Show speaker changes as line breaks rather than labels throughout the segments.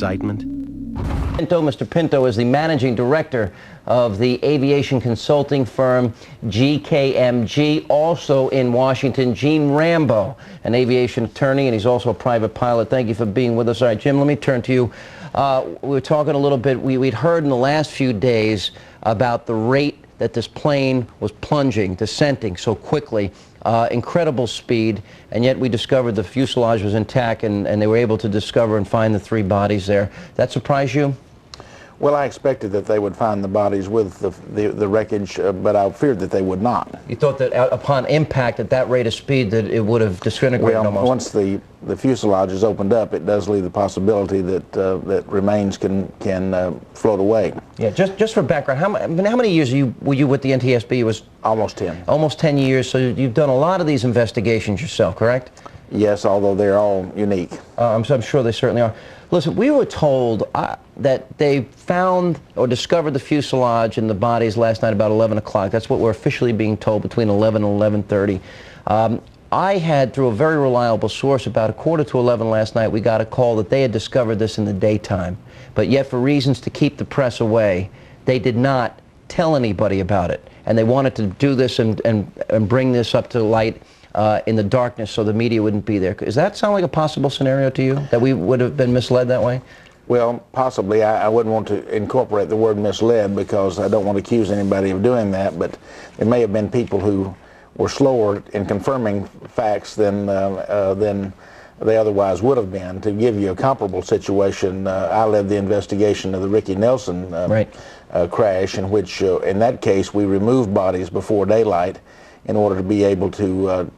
excitement?
Mr. Pinto is the managing director of the aviation consulting firm JFKjr, also in Washington. Gene Rambo, an aviation attorney, and he's also a private pilot. Thank you for being with us. All right, Jim, let me turn to you. We were talking a little bit, we'd heard in the last few days about the rate that this plane was plunging, descending so quickly, incredible speed, and yet we discovered the fuselage was intact, and they were able to discover and find the 3 bodies there. That surprised you?
Well, I expected that they would find the bodies with the wreckage, but I feared that they would not.
You thought that upon impact at that rate of speed that it would have disintegrated almost?
Once the fuselage is opened up, it does leave the possibility that that remains can float away.
Yeah, just for background, how many years were you with the NTSB? It was
almost 10. Almost
10 years, so you've done a lot of these investigations yourself, correct?
Yes, although they're all unique.
I'm sure they certainly are. Listen, we were told that they found or discovered the fuselage and the bodies last night about 11 o'clock. That's what we're officially being told, between 11 and 11:30. I had, through a very reliable source, about 11:15 last night, we got a call that they had discovered this in the daytime. But yet, for reasons to keep the press away, they did not tell anybody about it. And they wanted to do this and bring this up to light in the darkness so the media wouldn't be there. Does that sound like a possible scenario to you, that we would have been misled that way?
Well, possibly. I wouldn't want to incorporate the word misled because I don't want to accuse anybody of doing that, but there may have been people who were slower in confirming facts than they otherwise would have been. To give you a comparable situation, I led the investigation of the Ricky Nelson crash, in which, in that case, we removed bodies before daylight in order to be able to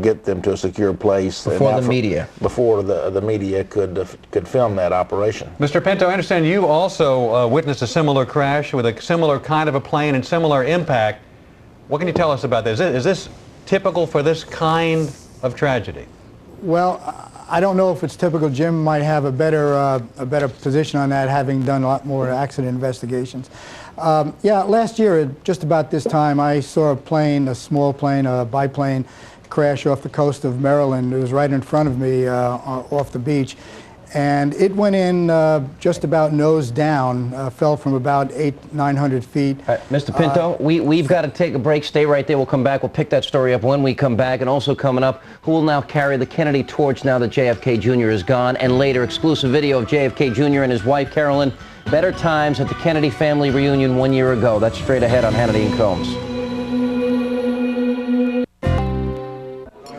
get them to a secure place
before the media.
Before the media could film that operation.
Mr. Pinto, I understand you also witnessed a similar crash with a similar kind of a plane and similar impact. What can you tell us about this? Is this typical for this kind of tragedy?
Well, I don't know if it's typical. Jim might have a better position on that, having done a lot more accident investigations. Yeah, last year at just about this time, I saw a small plane, a biplane, crash off the coast of Maryland. It was right in front of me off the beach, and it went in just about nose down, fell from about 900 feet.
Mr. Pinto, we've got to take a break. Stay right there. We'll come back. We'll pick that story up when we come back. And also coming up, who will now carry the Kennedy torch now that JFK Jr. is gone? And later, exclusive video of JFK Jr. and his wife, Carolyn. Better times at the Kennedy family reunion 1 year ago. That's straight ahead on Hannity and Combs.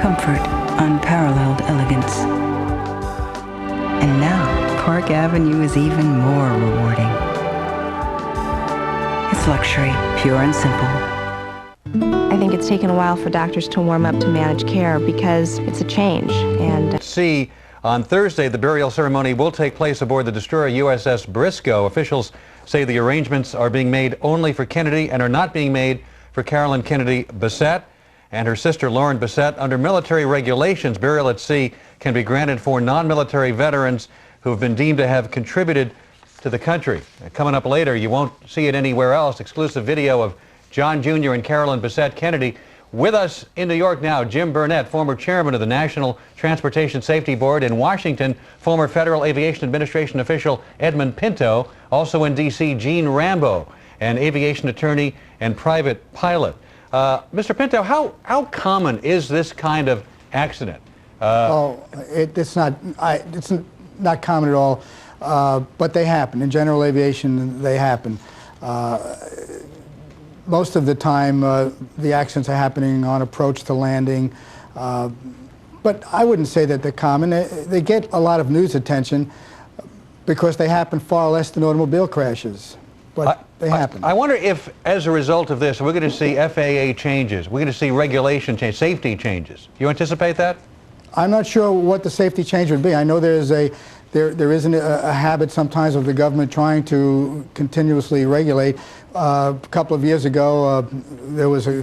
Comfort, unparalleled elegance. And now, Park Avenue is even more rewarding. It's luxury, pure and simple.
I think it's taken a while for doctors to warm up to managed care because it's a change. And
on Thursday, the burial ceremony will take place aboard the destroyer USS Briscoe. Officials say the arrangements are being made only for Kennedy and are not being made for Carolyn Kennedy Bessette and her sister Lauren Bessette. Under military regulations, burial at sea can be granted for non-military veterans who have been deemed to have contributed to the country. Coming up later, you won't see it anywhere else, exclusive video of John Jr. and Carolyn Bessette Kennedy. With us in New York now, Jim Burnett, former chairman of the National Transportation Safety Board in Washington, former Federal Aviation Administration official Edmund Pinto, also in D.C., Gene Rambo, an aviation attorney and private pilot. Mr. Pinto, how common is this kind of accident?
It's not common at all, but they happen. In general aviation, they happen. Most of the time, the accidents are happening on approach to landing, but I wouldn't say that they're common. They get a lot of news attention because they happen far less than automobile crashes, but they happen.
I wonder if, as a result of this, we're going to see FAA changes, we're going to see regulation change, safety changes. Do you anticipate that?
I'm not sure what the safety change would be. I know there isn't a habit sometimes of the government trying to continuously regulate. A couple of years ago,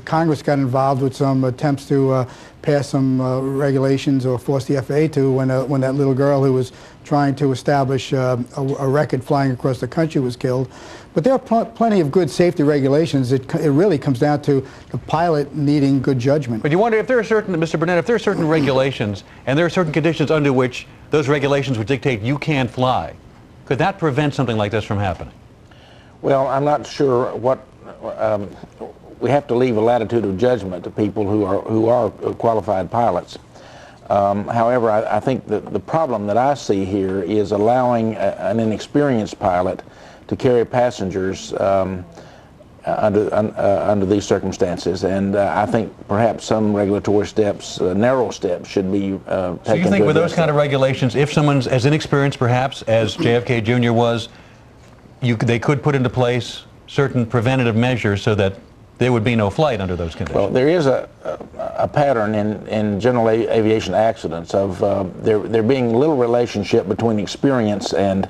Congress got involved with some attempts to pass some regulations or force the FAA to when that little girl who was trying to establish a record flying across the country was killed. But there are plenty of good safety regulations. It really comes down to the pilot needing good judgment.
But you wonder if there are certain, Mr. Burnett, if there are certain regulations and there are certain conditions under which those regulations would dictate you can't fly. Could that prevent something like this from happening?
Well, I'm not sure what. We have to leave a latitude of judgment to people who are qualified pilots. However, I think that the problem that I see here is allowing an inexperienced pilot to carry passengers under these circumstances, and I think perhaps some regulatory steps, narrow steps, should be taken.
So you think with those kind of regulations, if someone's as inexperienced perhaps as JFK Jr. was, they could put into place certain preventative measures so that there would be no flight under those conditions?
Well, there is a pattern in general aviation accidents of there being little relationship between experience and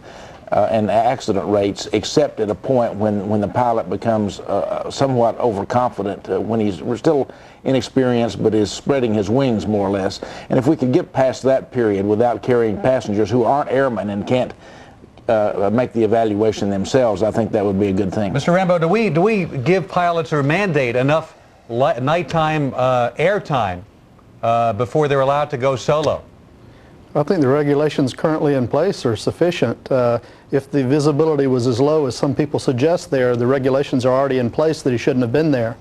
accident rates, except at a point when the pilot becomes somewhat overconfident, when he's still inexperienced but is spreading his wings more or less. And if we could get past that period without carrying passengers who aren't airmen and can't make the evaluation themselves, I think that would be a good thing.
Mr. Rambo, do we give pilots or mandate enough nighttime airtime before they're allowed to go solo?
I think the regulations currently in place are sufficient. If the visibility was as low as some people suggest there, the regulations are already in place that he shouldn't have been there.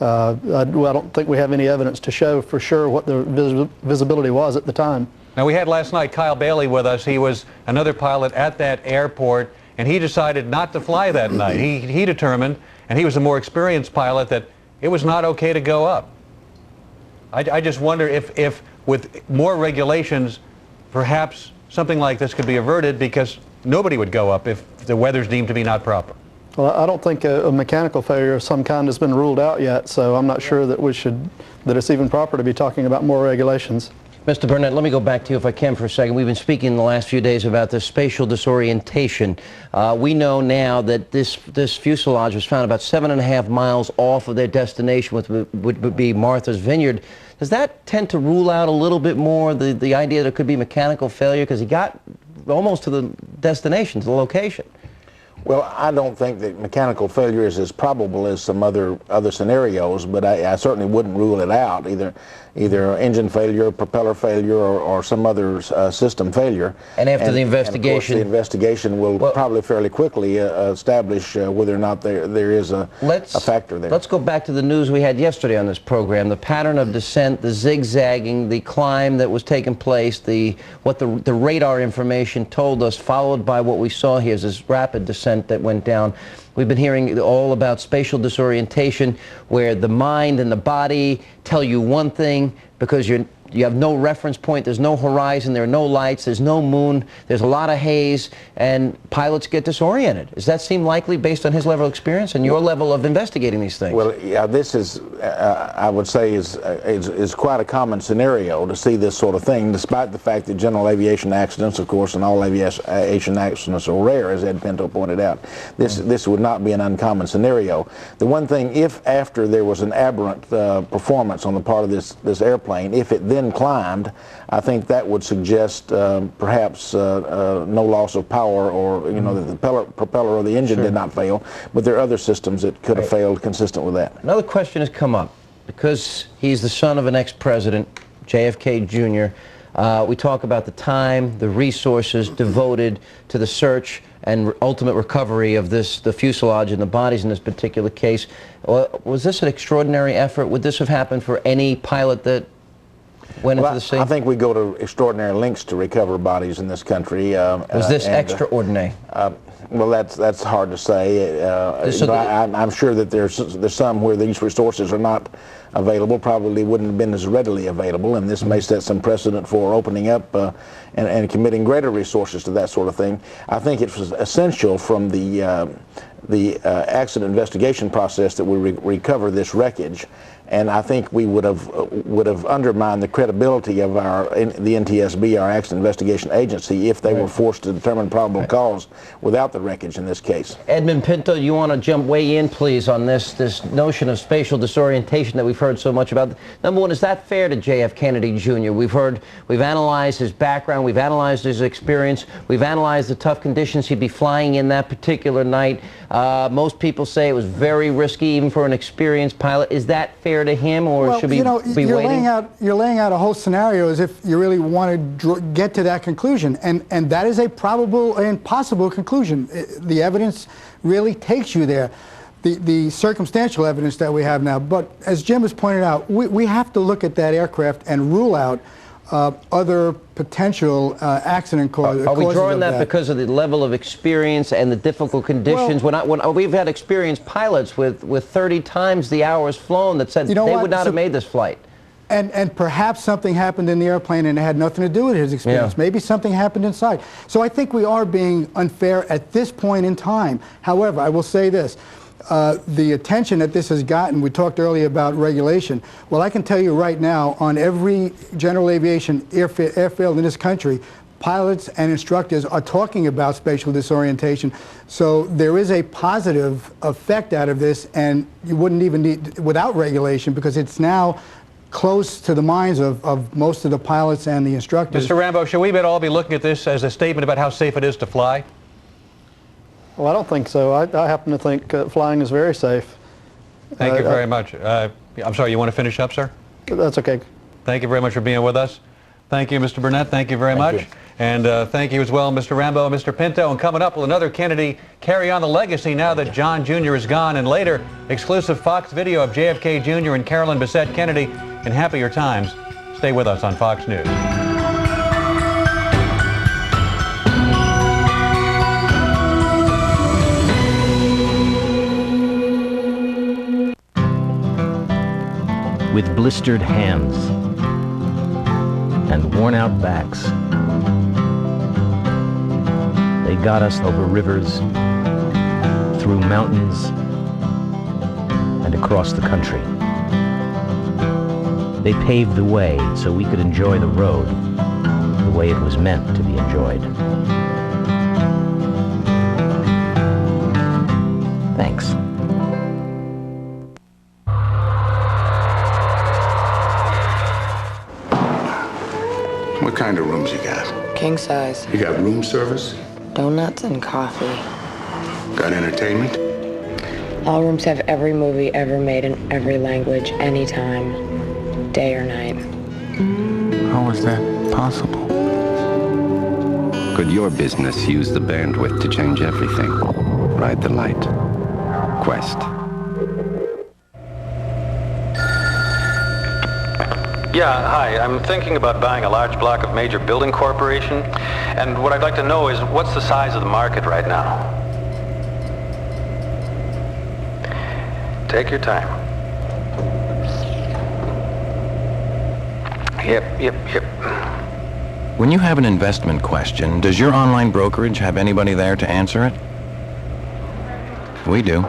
I don't think we have any evidence to show for sure what the visibility was at the time.
Now, we had last night Kyle Bailey with us. He was another pilot at that airport, and he decided not to fly that night. He determined, and he was a more experienced pilot, that it was not okay to go up. I just wonder if with more regulations, perhaps something like this could be averted, because nobody would go up if the weather's deemed to be not proper.
Well, I don't think a mechanical failure of some kind has been ruled out yet, so I'm not sure that that it's even proper to be talking about more regulations.
Mr. Burnett, let me go back to you if I can for a second. We've been speaking in the last few days about the spatial disorientation. We know now that this fuselage was found about 7.5 miles off of their destination, which would be Martha's Vineyard. Does that tend to rule out a little bit more the idea that it could be mechanical failure, because he got almost to the destination, to the location?
Well, I don't think that mechanical failure is as probable as some other scenarios, but I certainly wouldn't rule it out, either engine failure, propeller failure, or some other system failure.
And after the investigation?
And of course, the investigation will probably fairly quickly establish whether or not there is a factor there.
Let's go back to the news we had yesterday on this program, the pattern of descent, the zigzagging, the climb that was taking place, what the radar information told us, followed by what we saw here is this rapid descent that went down. We've been hearing all about spatial disorientation, where the mind and the body tell you one thing because you have no reference point, there's no horizon, there are no lights, there's no moon, there's a lot of haze, and pilots get disoriented. Does that seem likely based on his level of experience and your level of investigating these things?
Well, yeah, this is, I would say, is quite a common scenario to see this sort of thing, despite the fact that general aviation accidents, of course, and all aviation accidents are rare, as Ed Pinto pointed out. This would not be an uncommon scenario. The one thing, if after there was an aberrant performance on the part of this airplane, if it then climbed, I think that would suggest perhaps no loss of power, or that the propeller or the engine did not fail, but there are other systems that could have failed consistent with that.
Another question has come up. Because he's the son of an ex-president, JFK Jr., we talk about the time, the resources devoted to the search and ultimate recovery of the fuselage and the bodies in this particular case. Was this an extraordinary effort? Would this have happened for any pilot that went into the sea?
I think we go to extraordinary lengths to recover bodies in this country.
Was this extraordinary?
Well, that's hard to say. I'm sure that there's some where these resources are not available, probably wouldn't have been as readily available, and this may set some precedent for opening up and committing greater resources to that sort of thing. I think it was essential from the accident investigation process that we recover this wreckage. And I think we would have undermined the credibility of the NTSB, our accident investigation agency, if they were forced to determine probable cause without the wreckage in this case.
Edmund Pinto, you want to weigh in, please, on this notion of spatial disorientation that we've heard so much about? Number one, is that fair to JF Kennedy Jr.? We've analyzed his background, we've analyzed his experience, we've analyzed the tough conditions he'd be flying in that particular night. Most people say it was very risky, even for an experienced pilot. Is that fair fair to him, or
well,
should we be
you're
waiting?
You're laying out a whole scenario as if you really want to get to that conclusion, and that is a probable and possible conclusion. The evidence really takes you there. The circumstantial evidence that we have now. But as Jim has pointed out, we have to look at that aircraft and rule out other potential accident causes.
Are we drawing that because of the level of experience and the difficult conditions?
Well,
when we've had experienced pilots with 30 times the hours flown that said they would not have made this flight.
And perhaps something happened in the airplane and it had nothing to do with his experience.
Yeah.
Maybe something happened inside. So I think we are being unfair at this point in time. However, I will say this. The attention that this has gotten, we talked earlier about regulation. Well, I can tell you right now, on every general aviation airfield in this country, pilots and instructors are talking about spatial disorientation. So there is a positive effect out of this, and you wouldn't even need, without regulation, because it's now close to the minds of most of the pilots and the instructors.
Mr. Rambo, should we all be looking at this as a statement about how safe it is to fly?
Well, I don't think so. I happen to think flying is very safe.
Thank you very much. I'm sorry, you want to finish up, sir?
That's okay.
Thank you very much for being with us. Thank you, Mr. Burnett. Thank you very much. And thank you as well, Mr. Rambo and Mr. Pinto. And coming up, will another Kennedy carry on the legacy now that John Jr. is gone? And later, exclusive Fox video of JFK Jr. and Carolyn Bessette Kennedy in happier times. Stay with us on Fox News.
With blistered hands and worn-out backs, they got us over rivers, through mountains, and across the country. They paved the way so we could enjoy the road the way it was meant to be enjoyed. Thanks.
What kind of rooms you got?
King size.
You got room service?
Donuts and coffee.
Got entertainment?
All rooms have every movie ever made in every language, anytime, day or night.
How is that possible?
Could your business use the bandwidth to change everything? Ride the light. Quest.
Yeah, hi. I'm thinking about buying a large block of major building corporation. And what I'd like to know is, what's the size of the market right now? Take your time. Yep.
When you have an investment question, does your online brokerage have anybody there to answer it? We do.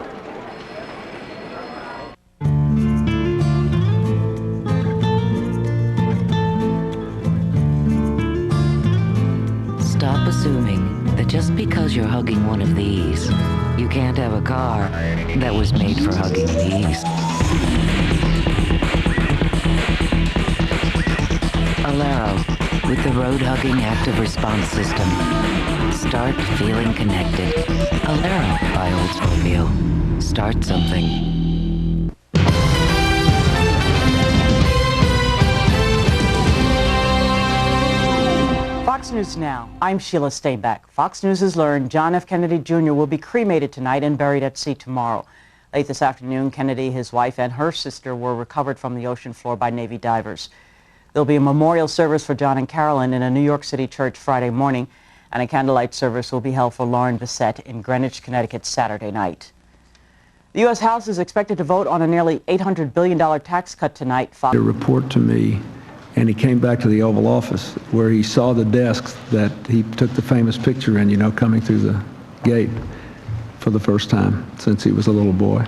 Stop assuming that just because you're hugging one of these, you can't have a car that was made for hugging these. Alero, with the road-hugging active response system. Start feeling connected. Alero by Oldsmobile. Start something.
Fox News Now. I'm Sheila Steinbeck. Fox News has learned John F. Kennedy Jr. will be cremated tonight and buried at sea tomorrow. Late this afternoon, Kennedy, his wife, and her sister were recovered from the ocean floor by Navy divers. There'll be a memorial service for John and Carolyn in a New York City church Friday morning, and a candlelight service will be held for Lauren Bessette in Greenwich, Connecticut, Saturday night. The U.S. House is expected to vote on a nearly $800 billion tax cut tonight.
A report to me, and he came back to the Oval Office where he saw the desks that he took the famous picture in, you know, coming through the gate for the first time since he was a little boy.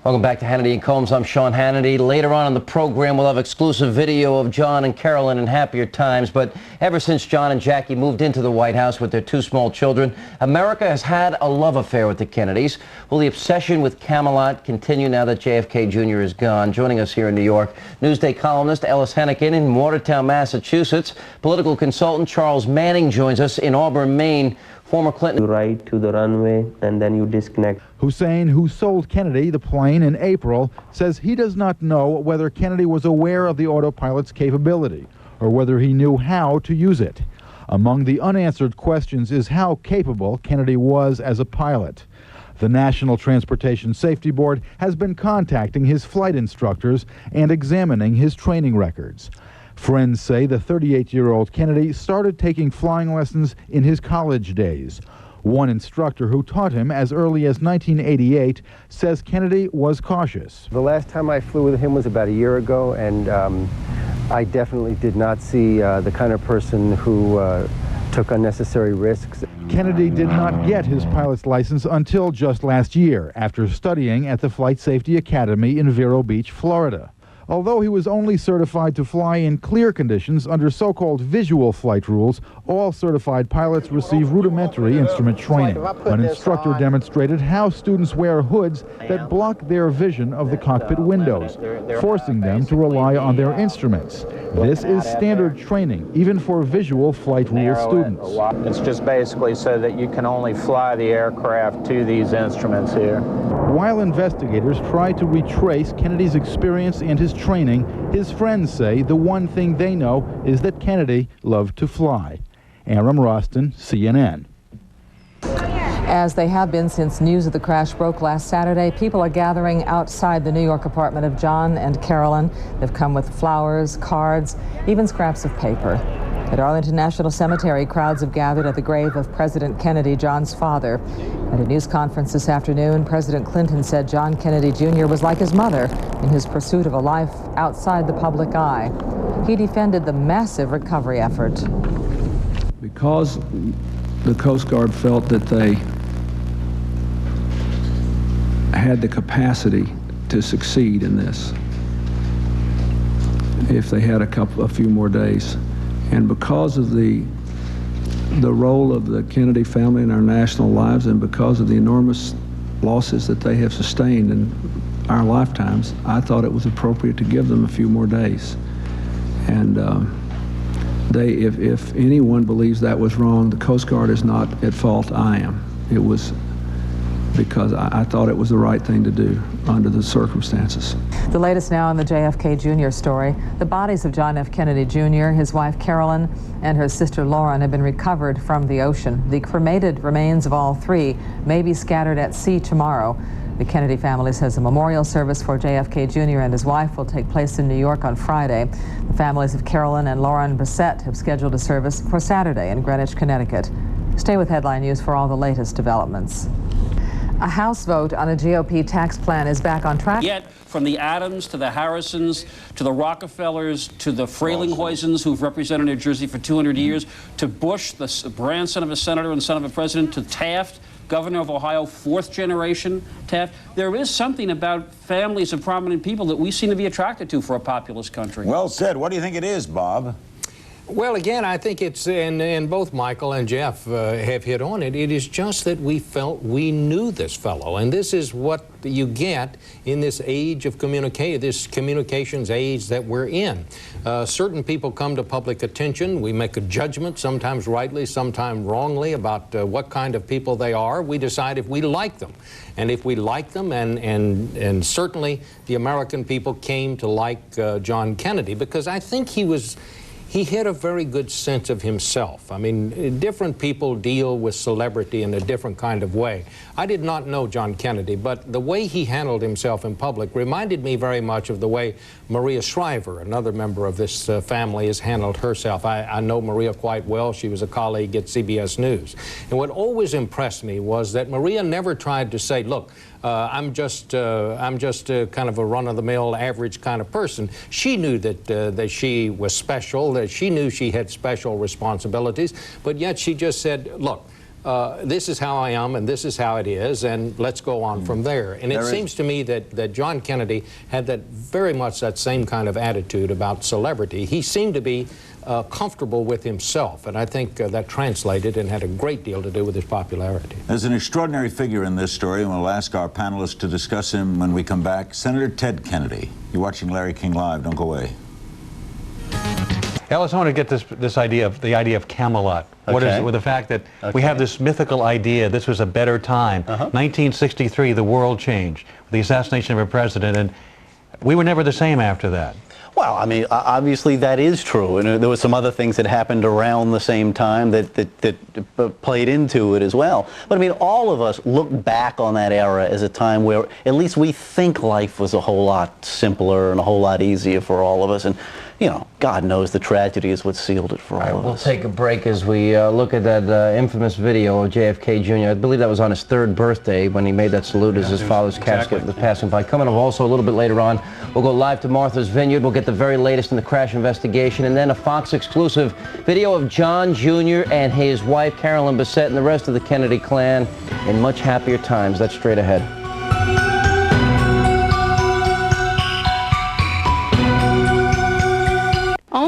Welcome back to Hannity and Combs. I'm Sean Hannity. Later on in the program, we'll have exclusive video of John and Carolyn in happier times. But ever since John and Jackie moved into the White House with their two small children, America has had a love affair with the Kennedys. Will the obsession with Camelot continue now that JFK Jr. is gone? Joining us here in New York, Newsday columnist Ellis Hennigan in Watertown, Massachusetts. Political consultant Charles Manning joins us in Auburn, Maine. Former Clinton.
Right to the runway and then you disconnect.
Hussein, who sold Kennedy the plane in April, says he does not know whether Kennedy was aware of the autopilot's capability or whether he knew how to use it. Among the unanswered questions is how capable Kennedy was as a pilot. The National Transportation Safety Board has been contacting his flight instructors and examining his training records. Friends say the 38-year-old Kennedy started taking flying lessons in his college days. One instructor who taught him as early as 1988 says Kennedy was cautious.
The last time I flew with him was about a year ago, and I definitely did not see the kind of person who took unnecessary risks.
Kennedy did not get his pilot's license until just last year, after studying at the Flight Safety Academy in Vero Beach, Florida. Although he was only certified to fly in clear conditions under so-called visual flight rules, all certified pilots receive rudimentary instrument training. An instructor demonstrated how students wear hoods that block their vision of the cockpit windows, forcing them to rely on their instruments. This is standard training, even for visual flight rule students.
It's just basically so that you can only fly the aircraft to these instruments here.
While investigators try to retrace Kennedy's experience and his training, his friends say the one thing they know is that Kennedy loved to fly. Aram Roston, CNN.
As they have been since news of the crash broke last Saturday, people are gathering outside the New York apartment of John and Carolyn. They've come with flowers, cards, even scraps of paper. At Arlington National Cemetery, crowds have gathered at the grave of President Kennedy, John's father. At a news conference this afternoon, President Clinton said John Kennedy Jr. was like his mother in his pursuit of a life outside the public eye. He defended the massive recovery effort.
Because the Coast Guard felt that they had the capacity to succeed in this if they had a few more days. And because of the role of the Kennedy family in our national lives and because of the enormous losses that they have sustained in our lifetimes, I thought it was appropriate to give them a few more days. And if anyone believes that was wrong, the Coast Guard is not at fault, I am. It was because I thought it was the right thing to do under the circumstances.
The latest now on the JFKjr. story. The bodies of John F. Kennedy Jr., his wife Carolyn, and her sister Lauren have been recovered from the ocean. The cremated remains of all three may be scattered at sea tomorrow. The Kennedy family says a memorial service for JFK Jr. and his wife will take place in New York on Friday. The families of Carolyn and Lauren Bassett have scheduled a service for Saturday in Greenwich, Connecticut. Stay with Headline News for all the latest developments. A House vote on a GOP tax plan is back on track.
Yet, from the Adams to the Harrisons to the Rockefellers to the Frelinghuysen's, who've represented New Jersey for 200 years, to Bush, the grandson of a senator and son of a president, to Taft, governor of Ohio, fourth generation Taft. There is something about families of prominent people that we seem to be attracted to for a populous country.
Well said. What do you think it is, Bob?
Well, again, I think it's, and both Michael and Jeff have hit on it, it is just that we felt we knew this fellow. And this is what you get in this age of this communications age that we're in. Certain people come to public attention. We make a judgment, sometimes rightly, sometimes wrongly, about what kind of people they are. We decide if we like them. And if we like them, and certainly the American people came to like John Kennedy, because I think he had a very good sense of himself. I mean, different people deal with celebrity in a different kind of way. I did not know John Kennedy, but the way he handled himself in public reminded me very much of the way Maria Shriver, another member of this family, has handled herself. I know Maria quite well. She was a colleague at CBS News. And what always impressed me was that Maria never tried to say, look, I'm just kind of a run-of-the-mill, average kind of person. She knew that she was special, that she knew she had special responsibilities, but yet she just said, look, this is how I am, and this is how it is, and let's go on from there. And it seems to me that John Kennedy had very much that same kind of attitude about celebrity. He seemed to be comfortable with himself, and I think that translated and had a great deal to do with his popularity.
There's an extraordinary figure in this story, and we'll ask our panelists to discuss him when we come back. Senator Ted Kennedy. You're watching Larry King Live. Don't go away.
Ellis, I want to get the idea of Camelot. What is it with the fact that we have this mythical idea this was a better time. 1963, the world changed, the assassination of a president, and we were never the same after that.
Well, I mean, obviously that is true, and there were some other things that happened around the same time that played into it as well. But I mean, all of us look back on that era as a time where at least we think life was a whole lot simpler and a whole lot easier for all of us. And you know, God knows the tragedy is what sealed it for all of us.
We'll take a break as we look at that infamous video of JFK Jr. I believe that was on his 3rd birthday when he made that salute as his father's casket was passing by. Coming up also a little bit later on, we'll go live to Martha's Vineyard. We'll get the very latest in the crash investigation, and then a Fox exclusive video of John Jr. and his wife Carolyn Bessette and the rest of the Kennedy clan in much happier times. That's straight ahead.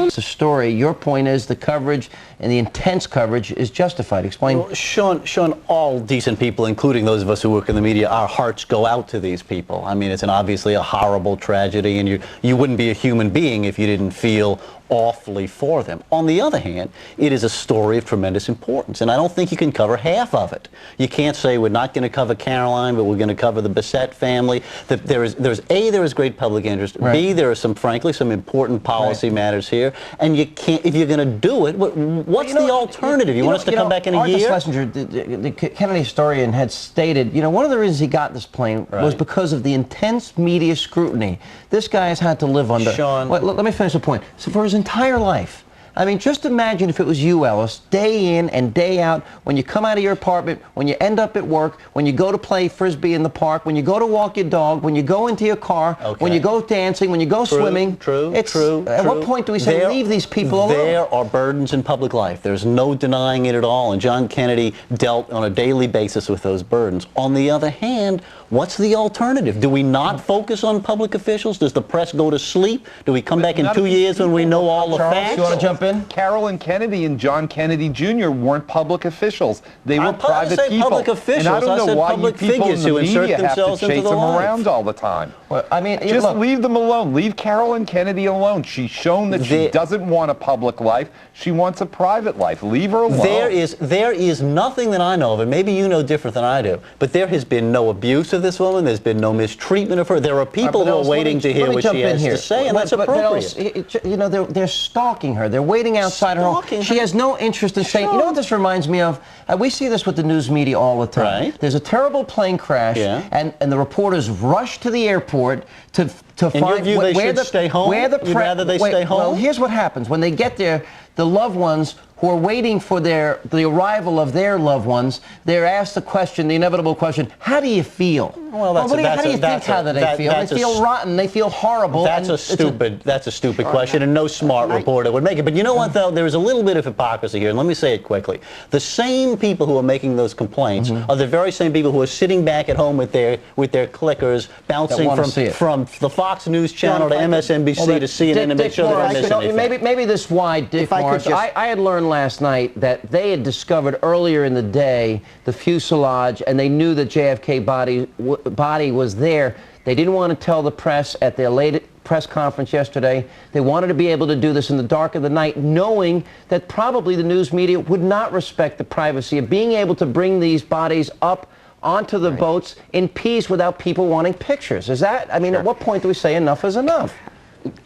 It's a story. Your point is the coverage and the intense coverage is justified. Explain.
Well, Sean, all decent people, including those of us who work in the media, our hearts go out to these people. I mean, it's obviously a horrible tragedy, and you wouldn't be a human being if you didn't feel awfully for them. On the other hand, it is a story of tremendous importance, and I don't think you can cover half of it. You can't say we're not going to cover Caroline, but we're going to cover the Bessette family. That there is great public interest.
Right.
B, there are frankly some important policy matters here, and you can't, if you're going to do it, what's the alternative? You want us to come back in a year?
Schlesinger, the Kennedy historian, had stated, one of the reasons he got this plane was because of the intense media scrutiny this guy has had to live under.
Sean,
let me finish the point. So for his entire life, I mean, just imagine if it was you, Ellis, day in and day out, when you come out of your apartment, when you end up at work, when you go to play Frisbee in the park, when you go to walk your dog, when you go into your car, when you go dancing, when you go swimming.
True.
At what point do we say leave these people alone?
There are burdens in public life. There's no denying it at all, and John Kennedy dealt on a daily basis with those burdens. On the other hand, what's the alternative? Do we not focus on public officials? Does the press go to sleep? Do we come back in 2 years when we know all the facts?
You want to jump in?
Carolyn Kennedy and John Kennedy Jr. weren't public officials. They were private people.
Public officials.
And I don't know why you people in the media have to chase them around all the time.
Well, I mean,
just leave them alone. Leave Carolyn Kennedy alone. She's shown that she doesn't want a public life. She wants a private life. Leave her alone.
There is nothing that I know of, and maybe you know different than I do, but there has been no abuse of this woman. There's been no mistreatment of her. There are people who are waiting to hear what she has to say, and that's appropriate.
They're stalking her. They're waiting outside her home. She has no interest in saying, you know what this reminds me of? We see this with the news media all the time.
Right.
There's a terrible plane crash, and the reporters rush to the airport to find where the
stay home. You'd rather they stay home?
Well, here's what happens. When they get there, the loved ones who are waiting for the arrival of their loved ones, they're asked the inevitable question, how do you feel?
Well,
how do you think how they feel? They feel rotten. They feel horrible.
That's a stupid question, and no smart reporter would make it. But you know what, though? There is a little bit of hypocrisy here, and let me say it quickly. The same people who are making those complaints are the very same people who are sitting back at home with their clickers, bouncing from the Fox News channel to MSNBC to CNN to make sure they don't miss anything.
Maybe this why, Dick Morris, I had learned last night that they had discovered earlier in the day the fuselage, and they knew that JFK body was there. They didn't want to tell the press at their late press conference yesterday. They wanted to be able to do this in the dark of the night, knowing that probably the news media would not respect the privacy of being able to bring these bodies up onto the boats in peace without people wanting pictures. Is that, I mean, at what point do we say enough is enough?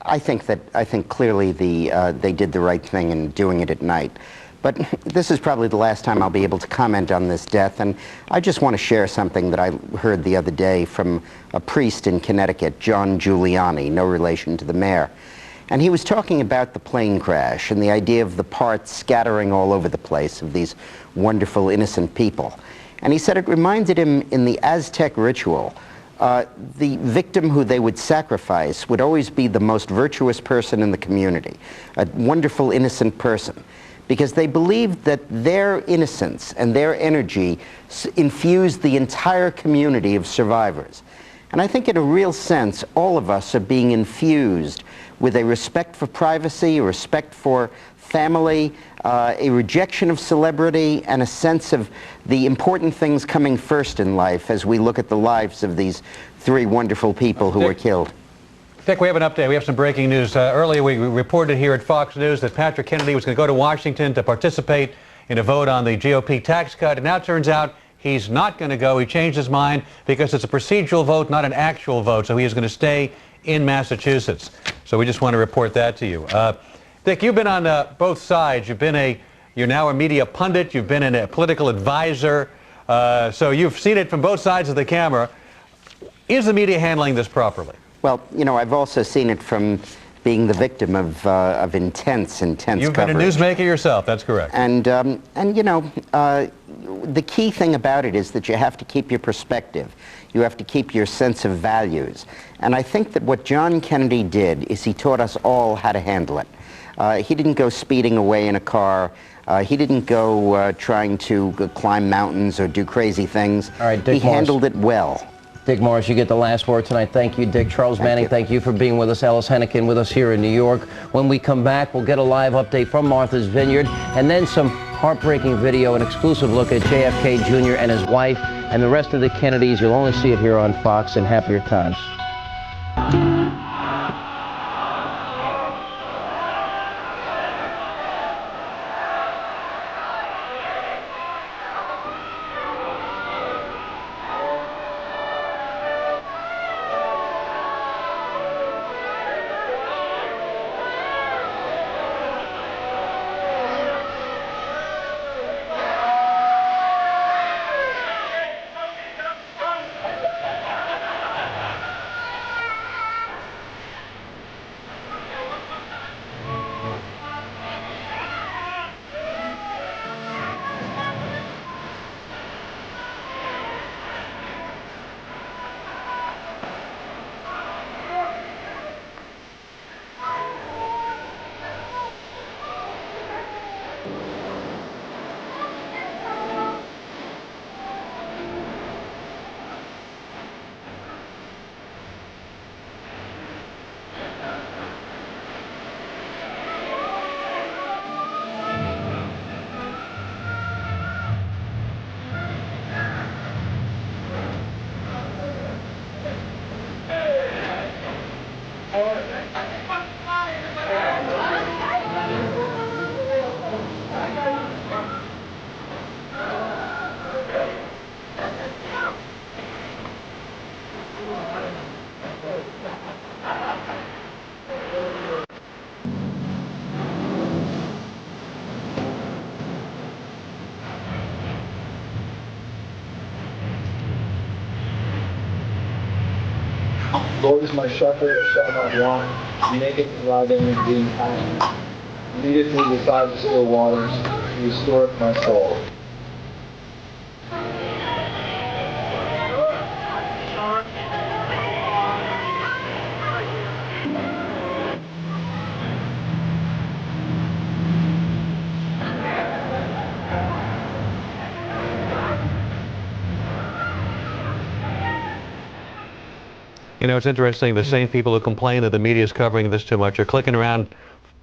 I think clearly they did the right thing in doing it at night. But this is probably the last time I'll be able to comment on this death, and I just want to share something that I heard the other day from a priest in Connecticut, John Giuliani, no relation to the mayor. And he was talking about the plane crash and the idea of the parts scattering all over the place of these wonderful, innocent people. And he said it reminded him in the Aztec ritual, the victim who they would sacrifice would always be the most virtuous person in the community, a wonderful, innocent person, because they believed that their innocence and their energy infused the entire community of survivors. And I think in a real sense, all of us are being infused with a respect for privacy, a respect for family, a rejection of celebrity, and a sense of the important things coming first in life as we look at the lives of these three wonderful people who were killed.
Dick, we have an update. We have some breaking news. Earlier, we reported here at Fox News that Patrick Kennedy was going to go to Washington to participate in a vote on the GOP tax cut. It now turns out he's not going to go. He changed his mind because it's a procedural vote, not an actual vote. So he is going to stay in Massachusetts. So we just want to report that to you. Dick, you've been on both sides. You're now a media pundit. You've been a political advisor. So you've seen it from both sides of the camera. Is the media handling this properly?
Well, you know, I've also seen it from being the victim of intense
You've
coverage.
been a newsmaker yourself, that's correct.
And you know, the key thing about it is that you have to keep your perspective. You have to keep your sense of values. And I think that what John Kennedy did is he taught us all how to handle it. He didn't go speeding away in a car. He didn't go trying to climb mountains or do crazy things.
All right, Dick
he handled it well.
Dick Morris, you get the last word tonight. Thank you, Dick. Charles Manning, thank you for being with us. Alice Hannity with us here in New York. When we come back, we'll get a live update from Martha's Vineyard, and then some heartbreaking video, an exclusive look at JFK Jr. and his wife and the rest of the Kennedys. You'll only see it here on Fox in happier times.
Lord is my shepherd, I shall not want. He maketh me lie down in green pastures. He leadeth me beside the still waters. He restoreth my soul.
You know, it's interesting, the same people who complain that the media is covering this too much are clicking around,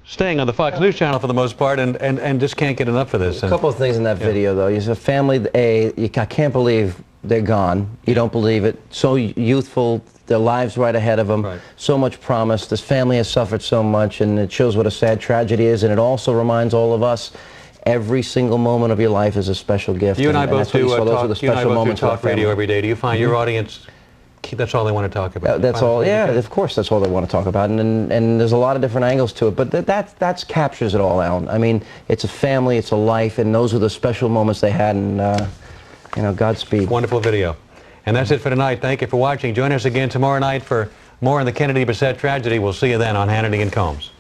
staying on the Fox News channel for the most part, and just can't get enough of this.
A couple of things in that video, though. He's a family, I can't believe they're gone. You don't believe it. So youthful, their lives right ahead of them. Right. So much promise. This family has suffered so much, and it shows what a sad tragedy is, and it also reminds all of us every single moment of your life is a special gift.
You and I both do talk radio every day. Do you find your audience, that's all they want to talk about?
That's all, yeah, of course that's all they want to talk about, and there's a lot of different angles to it, but that captures it all, Alan. I mean, it's a family, it's a life, and those are the special moments they had, and you know, Godspeed.
Wonderful video. And that's it for tonight. Thank you for watching. Join us again tomorrow night for more on the Kennedy-Bissett tragedy. We'll see you then on Hannity and Combs.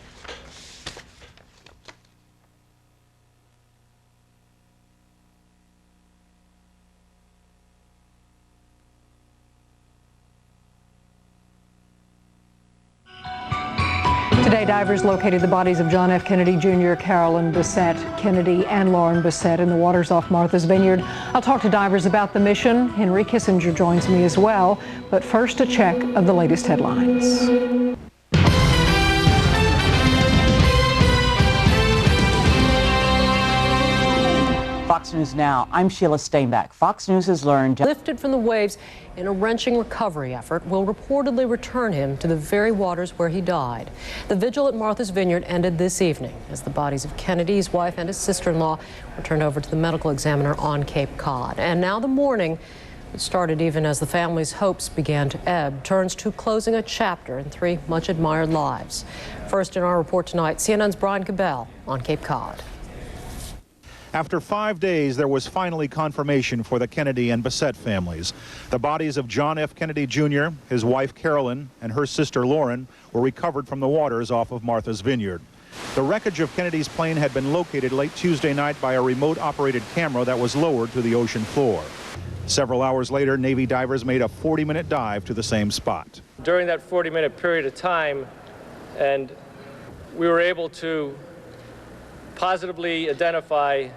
Today, divers located the bodies of John F. Kennedy Jr., Carolyn Bissett Kennedy, and Lauren Bissett in the waters off Martha's Vineyard. I'll talk to divers about the mission. Henry Kissinger joins me as well. But first, a check of the latest headlines.
Fox Fox News Now, I'm Sheila Steinbach. Fox News has learned...
Lifted from the waves in a wrenching recovery effort will reportedly return him to the very waters where he died. The vigil at Martha's Vineyard ended this evening as the bodies of Kennedy, his wife, and his sister-in-law were turned over to the medical examiner on Cape Cod. And now the mourning, which started even as the family's hopes began to ebb, turns to closing a chapter in three much-admired lives. First in our report tonight, CNN's Brian Cabell on Cape Cod.
After 5 days, there was finally confirmation for the Kennedy and Bassett families. The bodies of John F. Kennedy Jr., his wife Carolyn, and her sister Lauren were recovered from the waters off of Martha's Vineyard. The wreckage of Kennedy's plane had been located late Tuesday night by a remote-operated camera that was lowered to the ocean floor. Several hours later, Navy divers made a 40-minute dive to the same spot.
During that 40-minute period of time, and we were able to positively identify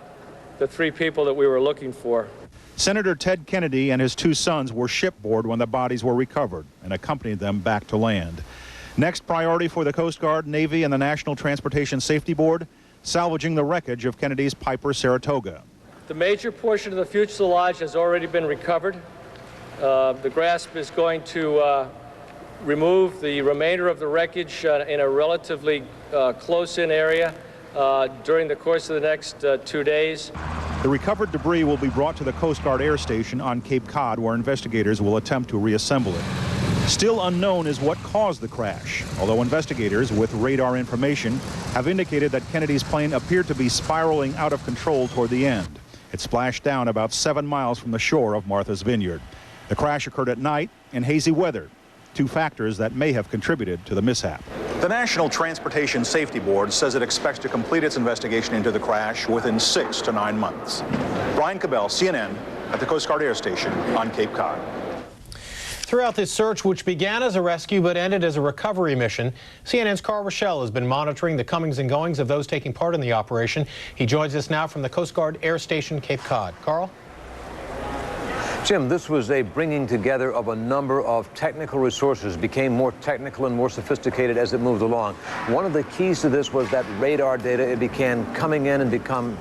the three people that we were looking for.
Senator Ted Kennedy and his two sons were shipboard when the bodies were recovered and accompanied them back to land. Next priority for the Coast Guard, Navy, and the National Transportation Safety Board, salvaging the wreckage of Kennedy's Piper Saratoga.
The major portion of the fuselage has already been recovered. The grasp is going to remove the remainder of the wreckage in a relatively close-in area during the course of the next 2 days.
The recovered debris will be brought to the Coast Guard Air Station on Cape Cod, where investigators will attempt to reassemble it. Still unknown is what caused the crash, although investigators with radar information have indicated that Kennedy's plane appeared to be spiraling out of control toward the end. It splashed down about 7 miles from the shore of Martha's Vineyard. The crash occurred at night in hazy weather, two factors that may have contributed to the mishap.
The National Transportation Safety Board says it expects to complete its investigation into the crash within 6 to 9 months. Brian Cabell, CNN, at the Coast Guard Air Station on Cape Cod.
Throughout this search, which began as a rescue but ended as a recovery mission, CNN's Carl Rochelle has been monitoring the comings and goings of those taking part in the operation. He joins us now from the Coast Guard Air Station, Cape Cod. Carl?
Jim, this was a bringing together of a number of technical resources, became more technical and more sophisticated as it moved along. One of the keys to this was that radar data. It began coming in and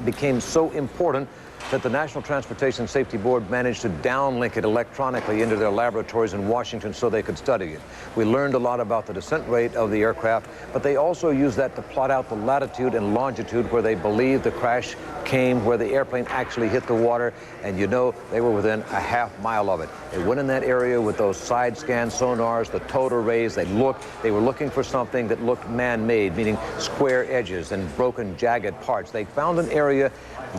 became so important that the National Transportation Safety Board managed to downlink it electronically into their laboratories in Washington so they could study it. We learned a lot about the descent rate of the aircraft, but they also used that to plot out the latitude and longitude where they believed the crash came, where the airplane actually hit the water, and you know they were within a half mile of it. They went in that area with those side scan sonars, the towed arrays. They were looking for something that looked man-made, meaning square edges and broken, jagged parts. They found an area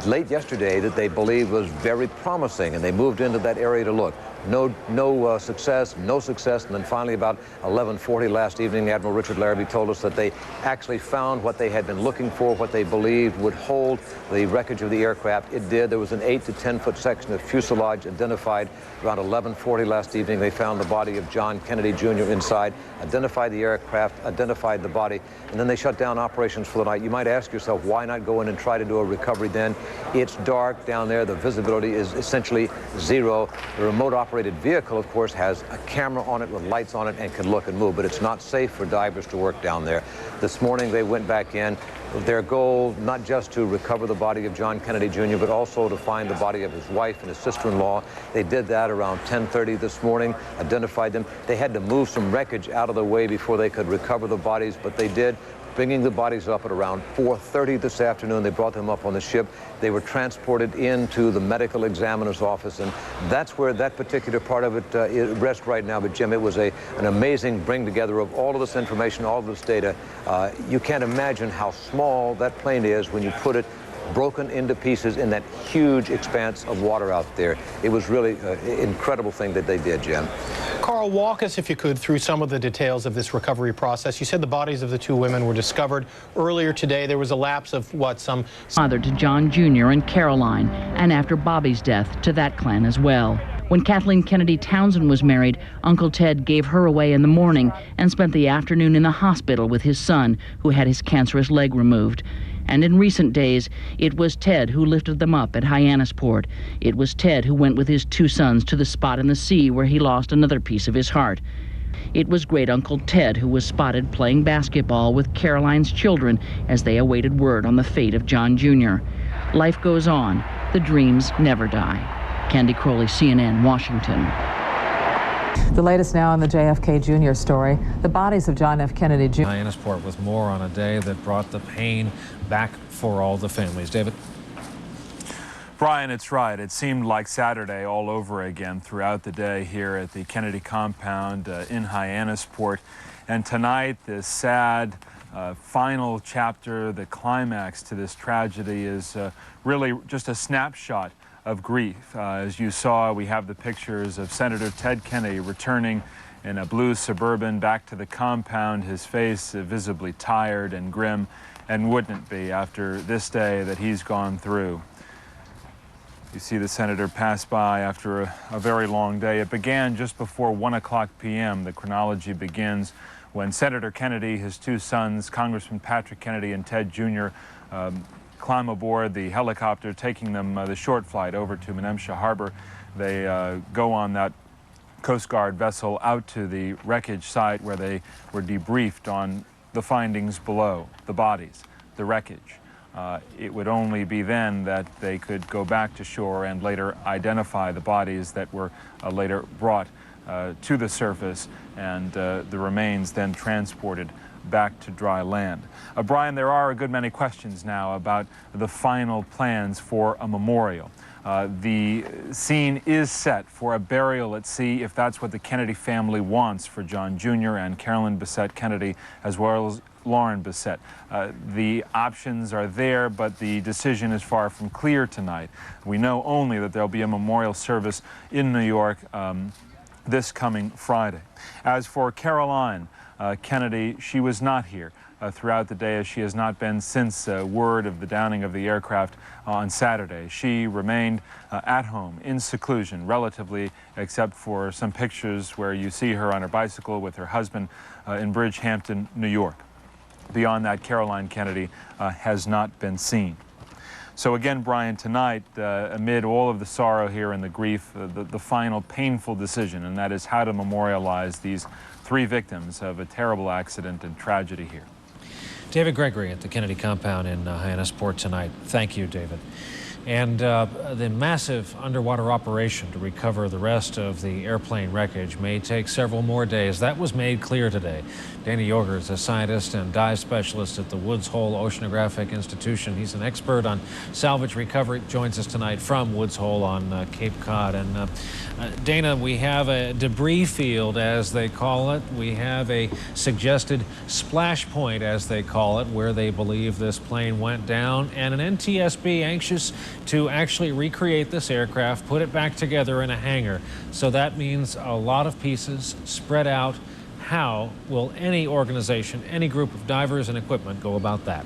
late yesterday that they believed was very promising, and they moved into that area to look. No success, and then finally about 11:40 last evening, Admiral Richard Larrabee told us that they actually found what they had been looking for, what they believed would hold the wreckage of the aircraft. It did. There was an 8 to 10 foot section of fuselage identified. Around 11:40 last evening, they found the body of John Kennedy Jr. inside, identified the aircraft, identified the body, and then they shut down operations for the night. You might ask yourself, why not go in and try to do a recovery then? It's dark down there. The visibility is essentially zero. The remote operated vehicle, of course, has a camera on it with lights on it and can look and move, but it's not safe for divers to work down there. This morning they went back in. Their goal, not just to recover the body of John Kennedy Jr., but also to find the body of his wife and his sister-in-law. They did that around 10:30 this morning, identified them. They had to move some wreckage out of the way before they could recover the bodies, but they did. Bringing the bodies up at around 4:30 this afternoon. They brought them up on the ship. They were transported into the medical examiner's office, and that's where that particular part of it rests right now. But Jim, it was an amazing bring together of all of this information, all of this data. You can't imagine how small that plane is when you put it broken into pieces in that huge expanse of water out there. It was really an incredible thing that they did, Jim.
Carl, walk us, if you could, through some of the details of this recovery process. You said the bodies of the two women were discovered earlier today. There was a lapse of, what, some...
Father to John Jr. and Caroline, and after Bobby's death, to that clan as well. When Kathleen Kennedy Townsend was married, Uncle Ted gave her away in the morning and spent the afternoon in the hospital with his son, who had his cancerous leg removed. And in recent days, it was Ted who lifted them up at Hyannisport. It was Ted who went with his two sons to the spot in the sea where he lost another piece of his heart. It was Great Uncle Ted who was spotted playing basketball with Caroline's children as they awaited word on the fate of John Jr. Life goes on, The dreams never die. Candy Crowley, CNN, Washington.
The latest now on the JFKjr story. The bodies of John F. Kennedy Jr.
Hyannisport with more on a day that brought the pain back for all the families. David?
Brian, it's right. It seemed like Saturday all over again throughout the day here at the Kennedy compound in Hyannisport. And tonight, this sad final chapter, the climax to this tragedy, is really just a snapshot of grief. As you saw, we have the pictures of Senator Ted Kennedy returning in a blue Suburban back to the compound, his face visibly tired and grim, and wouldn't it be after this day that he's gone through. You see the senator pass by after a very long day. It began just before 1:00 p.m. The chronology begins when Senator Kennedy, his two sons, Congressman Patrick Kennedy and Ted Jr., climb aboard the helicopter taking them the short flight over to Menemsha Harbor. They go on that Coast Guard vessel out to the wreckage site where they were debriefed on the findings below, the bodies, the wreckage. It would only be then that they could go back to shore and later identify the bodies that were later brought to the surface, and the remains then transported back to dry land. Brian, there are a good many questions now about the final plans for a memorial. The scene is set for a burial at sea, if that's what the Kennedy family wants for John Jr. and Carolyn Bessette Kennedy, as well as Lauren Bessette. The options are there, but the decision is far from clear tonight. We know only that there'll be a memorial service in New York this coming Friday. As for Caroline Kennedy, she was not here throughout the day, as she has not been since word of the downing of the aircraft on Saturday. She remained at home in seclusion, relatively, except for some pictures where you see her on her bicycle with her husband in Bridgehampton, New York. Beyond that, Caroline Kennedy has not been seen. So again, Brian, tonight, amid all of the sorrow here and the grief, the final painful decision, and that is how to memorialize these three victims of a terrible accident and tragedy here.
David Gregory at the Kennedy compound in Hyannisport tonight. Thank you, David. And the massive underwater operation to recover the rest of the airplane wreckage may take several more days. That was made clear today. Dana Yoger is a scientist and dive specialist at the Woods Hole Oceanographic Institution. He's an expert on salvage recovery. Joins us tonight from Woods Hole on Cape Cod. And Dana, we have a debris field, as they call it. We have a suggested splash point, as they call it, where they believe this plane went down, and an NTSB anxious to actually recreate this aircraft, put it back together in a hangar. So that means a lot of pieces spread out. How will any organization, any group of divers and equipment go about that?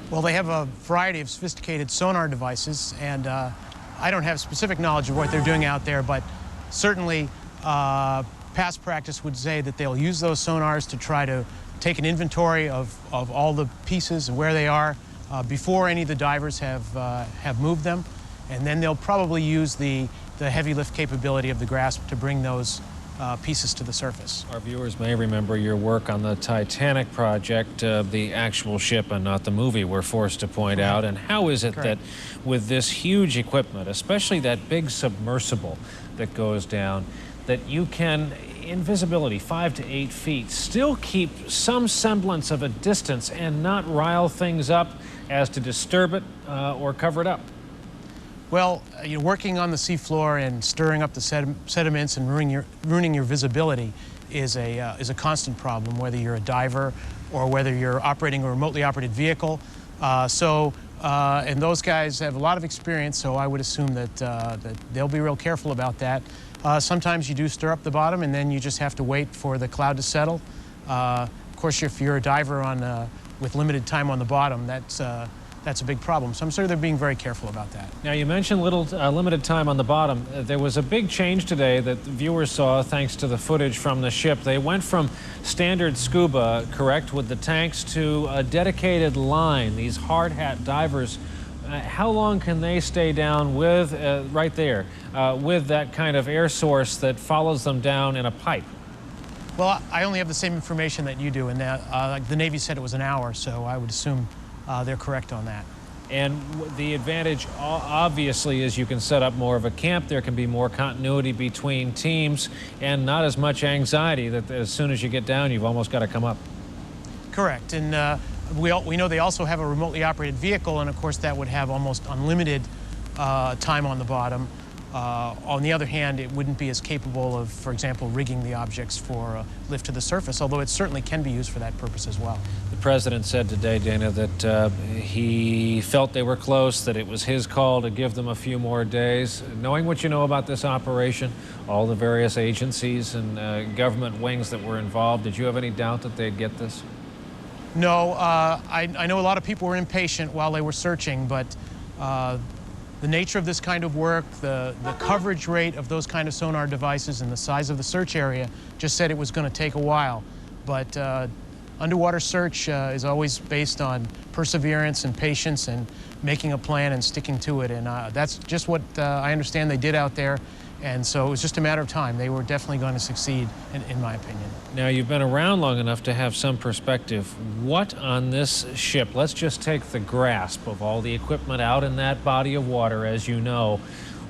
Well, they have a variety of sophisticated sonar devices, and I don't have specific knowledge of what they're doing out there, but certainly past practice would say that they'll use those sonars to try to take an inventory of all the pieces and where they are before any of the divers have moved them, and then they'll probably use the heavy lift capability of the grasp to bring those pieces to the surface.
Our viewers may remember your work on the Titanic project, the actual ship and not the movie, we're forced to point out. And how is it that with this huge equipment, especially that big submersible that goes down, that you can, in visibility 5 to 8 feet, still keep some semblance of a distance and not rile things up as to disturb it or cover it up?
Well, you're working on the seafloor and stirring up the sediments and ruining your visibility is a constant problem, whether you're a diver or whether you're operating a remotely operated vehicle. And those guys have a lot of experience, so I would assume that they'll be real careful about that. Sometimes you do stir up the bottom, and then you just have to wait for the cloud to settle. Of course, if you're a diver with limited time on the bottom, that's a big problem. So I'm sure they're being very careful about that.
Now, you mentioned limited time on the bottom. There was a big change today that the viewers saw thanks to the footage from the ship. They went from standard scuba, correct, with the tanks, to a dedicated line, these hard hat divers. How long can they stay down with, right there, with that kind of air source that follows them down in a pipe?
Well, I only have the same information that you do, and the Navy said it was an hour, so I would assume they're correct on that.
And the advantage, obviously, is you can set up more of a camp. There can be more continuity between teams and not as much anxiety that as soon as you get down, you've almost got to come up.
Correct. And we know they also have a remotely operated vehicle, and of course that would have almost unlimited time on the bottom. On the other hand, it wouldn't be as capable of, for example, rigging the objects for lift to the surface, although it certainly can be used for that purpose as well.
The president said today, Dana, that he felt they were close, that it was his call to give them a few more days. Knowing what you know about this operation, all the various agencies and government wings that were involved, did you have any doubt that they'd get this?
No, I know a lot of people were impatient while they were searching, but the nature of this kind of work, the coverage rate of those kind of sonar devices, and the size of the search area just said it was going to take a while. But underwater search is always based on perseverance and patience and making a plan and sticking to it. And that's just what I understand they did out there. And so it was just a matter of time. They were definitely going to succeed, in my opinion.
Now, you've been around long enough to have some perspective. What on this ship, let's just take the grasp of all the equipment out in that body of water, as you know,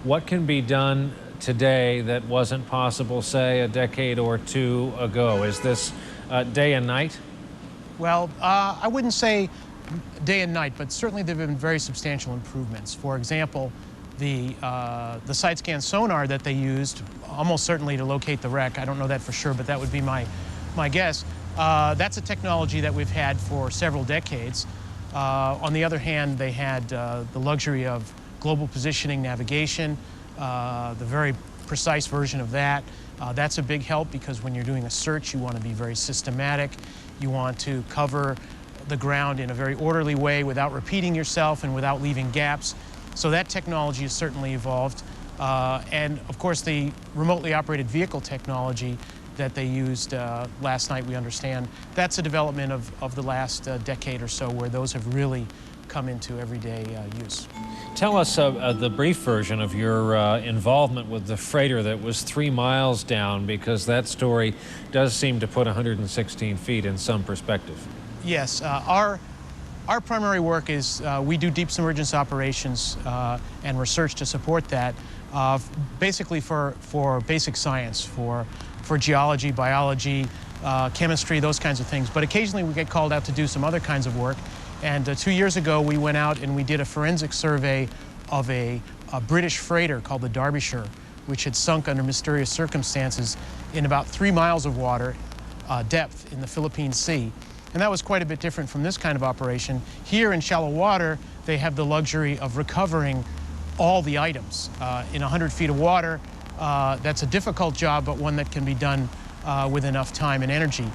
what can be done today that wasn't possible, say, a decade or two ago? Is this day and night?
Well, I wouldn't say day and night, but certainly there have been very substantial improvements. For example, the side scan sonar that they used, almost certainly to locate the wreck. I don't know that for sure, but that would be my guess. That's a technology that we've had for several decades. On the other hand, they had the luxury of global positioning navigation, the very precise version of that. That's a big help because when you're doing a search, you want to be very systematic. You want to cover the ground in a very orderly way without repeating yourself and without leaving gaps. So that technology has certainly evolved. And of course, the remotely operated vehicle technology that they used last night, we understand, that's a development of the last decade or so where those have really come into everyday use.
Tell us the brief version of your involvement with the freighter that was 3 miles down, because that story does seem to put 116 feet in some perspective.
Yes, our primary work is we do deep submergence operations and research to support that, basically for basic science, for geology, biology, chemistry, those kinds of things. But occasionally we get called out to do some other kinds of work. And 2 years ago we went out and we did a forensic survey of a British freighter called the Derbyshire, which had sunk under mysterious circumstances in about 3 miles of water depth in the Philippine Sea. And that was quite a bit different from this kind of operation. Here in shallow water, they have the luxury of recovering all the items. In 100 feet of water, that's a difficult job, but one that can be done with enough time and energy.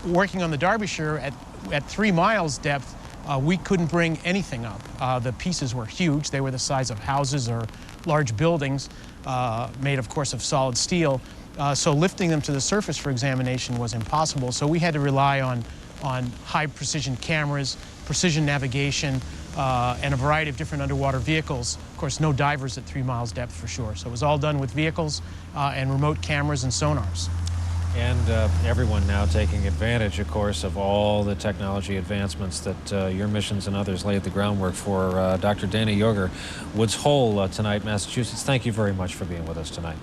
Working on the Derbyshire at 3 miles depth, we couldn't bring anything up. The pieces were huge. They were the size of houses or large buildings, made, of course, of solid steel. So lifting them to the surface for examination was impossible. So we had to rely on high precision cameras, precision navigation, and a variety of different underwater vehicles. Of course, no divers at 3 miles depth for sure. So it was all done with vehicles and remote cameras and sonars.
And everyone now taking advantage, of course, of all the technology advancements that your missions and others laid the groundwork for. Dr. Dana Yoger, Woods Hole tonight, Massachusetts. Thank you very much for being with us tonight.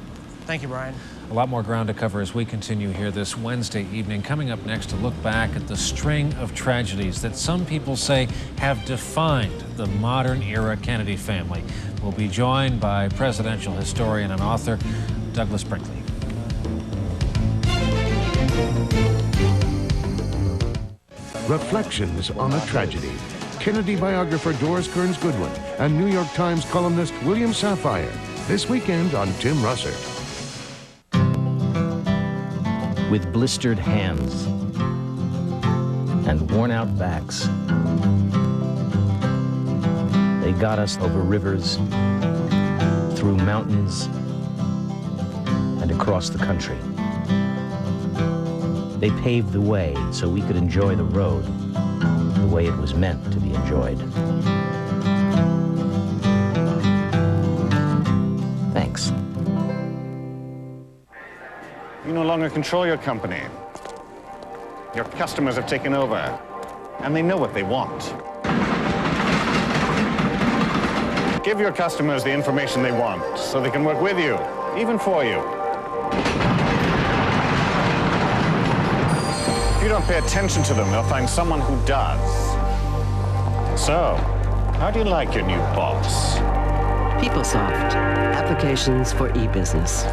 Thank you, Brian.
A lot more ground to cover as we continue here this Wednesday evening. Coming up next, to look back at the string of tragedies that some people say have defined the modern era Kennedy family. We'll be joined by presidential historian and author Douglas Brinkley.
Reflections on a Tragedy. Kennedy biographer Doris Kearns Goodwin and New York Times columnist William Safire. This weekend on Tim Russert.
With blistered hands and worn-out backs, they got us over rivers, through mountains, and across the country. They paved the way so we could enjoy the road the way it was meant to be enjoyed. Thanks.
You no longer control your company. Your customers have taken over, and they know what they want. Give your customers the information they want so they can work with you, even for you. If you don't pay attention to them, they'll find someone who does. So, how do you like your new boss?
PeopleSoft, applications for e-business.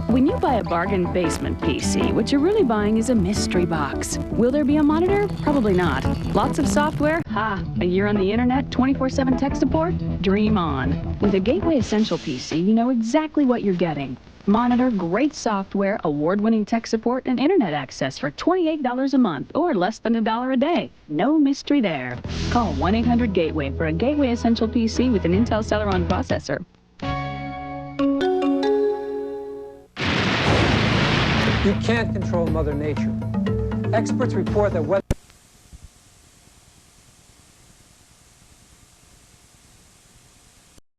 When you buy a bargain basement PC, what you're really buying is a mystery box. Will there be a monitor? Probably not. Lots of software? Ha! A year on the internet, 24/7 tech support? Dream on. With a Gateway Essential PC, you know exactly what you're getting. Monitor, great software, award-winning tech support, and internet access for $28 a month, or less than $1 a day. No mystery there. Call 1-800-GATEWAY for a Gateway Essential PC with an Intel Celeron processor.
You can't control Mother Nature. Experts report that weather